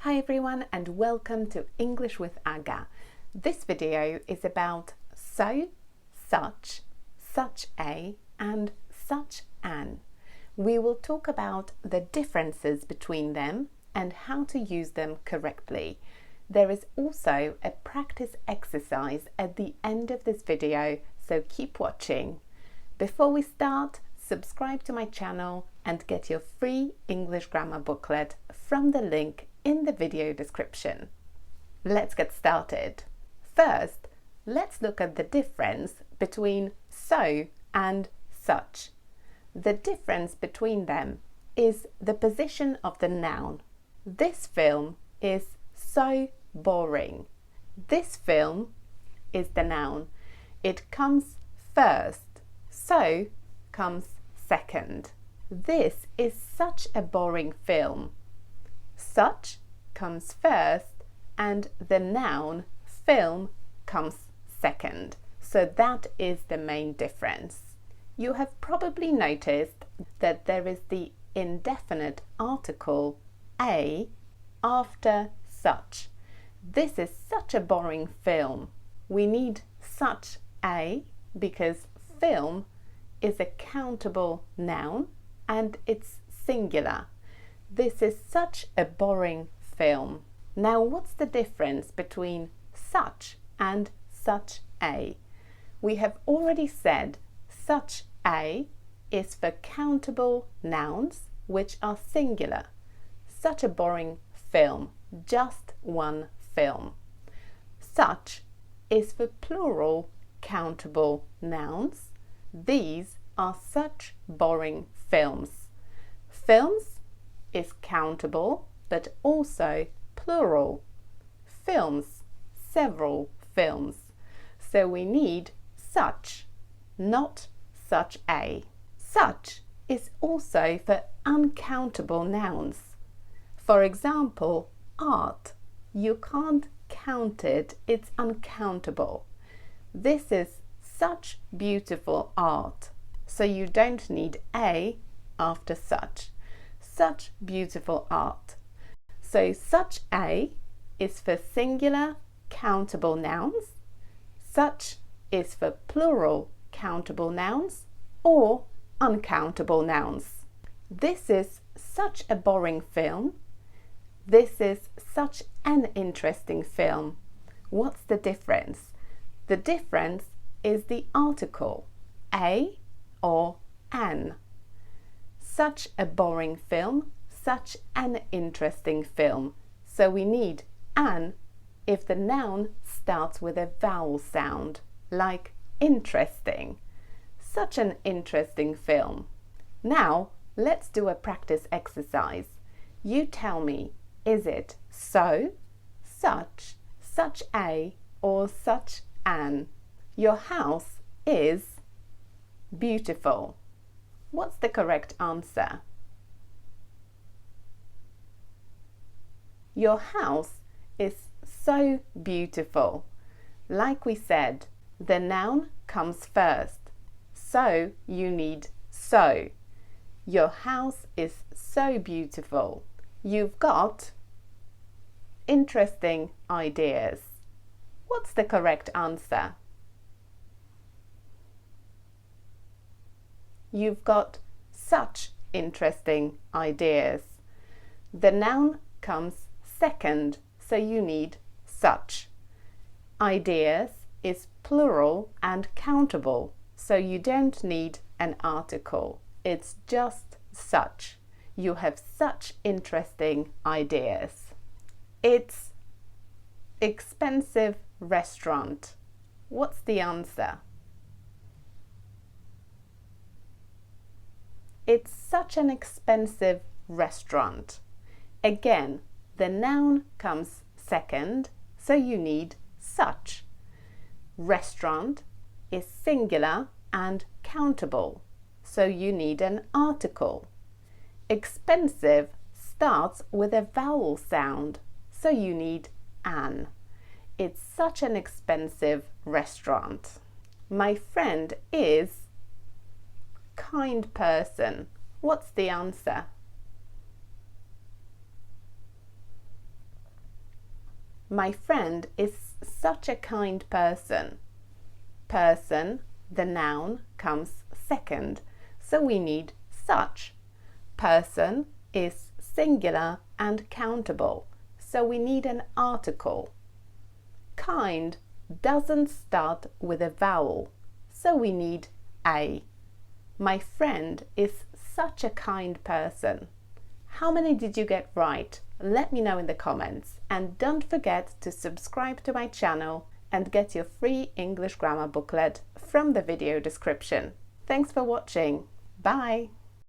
Hi everyone and welcome to English with Aga. This video is about so, such, such a and such an. We will talk about the differences between them and how to use them correctly. There is also a practice exercise at the end of this video, so keep watching. Before we start, subscribe to my channel and get your free English grammar booklet from the link in the video description. Let's get started. First, let's look at the difference between so and such. The difference between them is the position of the noun. This film is so boring. This film is the noun. It comes first, so comes second. This is such a boring film. Such comes first and the noun film comes second. So that is the main difference. You have probably noticed that there is the indefinite article a after such. This is such a boring film. We need such a because film is a countable noun and it's singular. This is such a boring film. Now, what's the difference between such and such a? We have already said such a is for countable nouns which are singular. Such a boring film, just one film. Such is for plural countable nouns. These are such boring films. Films is countable but also plural. Films, several films. So we need such, not such a. Such is also for uncountable nouns. For example, art. You can't count it, it's uncountable. This is such beautiful art. So you don't need a after such. Such beautiful art. So such a is for singular countable nouns. Such is for plural countable nouns or uncountable nouns. This is such a boring film. This is such an interesting film. What's the difference? The difference is the article a or an. Such a boring film, such an interesting film. So we need an if the noun starts with a vowel sound, like interesting. Such an interesting film. Now, let's do a practice exercise. You tell me, is it so, such, such a, or such an? Your house is beautiful. What's the correct answer? Your house is so beautiful. Like we said, the noun comes first. So you need so. Your house is so beautiful. You've got interesting ideas. What's the correct answer? You've got such interesting ideas. The noun comes second, so you need such. Ideas is plural and countable, so you don't need an article. It's just such. You have such interesting ideas. It's expensive restaurant. What's the answer? It's such an expensive restaurant. Again, the noun comes second, so you need such. Restaurant is singular and countable, so you need an article. Expensive starts with a vowel sound, so you need an. It's such an expensive restaurant. My friend is kind person. What's the answer? My friend is such a kind person. Person, the noun, comes second, so we need such. Person is singular and countable, so we need an article. Kind doesn't start with a vowel, so we need a. My friend is such a kind person. How many did you get right? Let me know in the comments, and don't forget to subscribe to my channel and get your free English grammar booklet from the video description. Thanks for watching. Bye!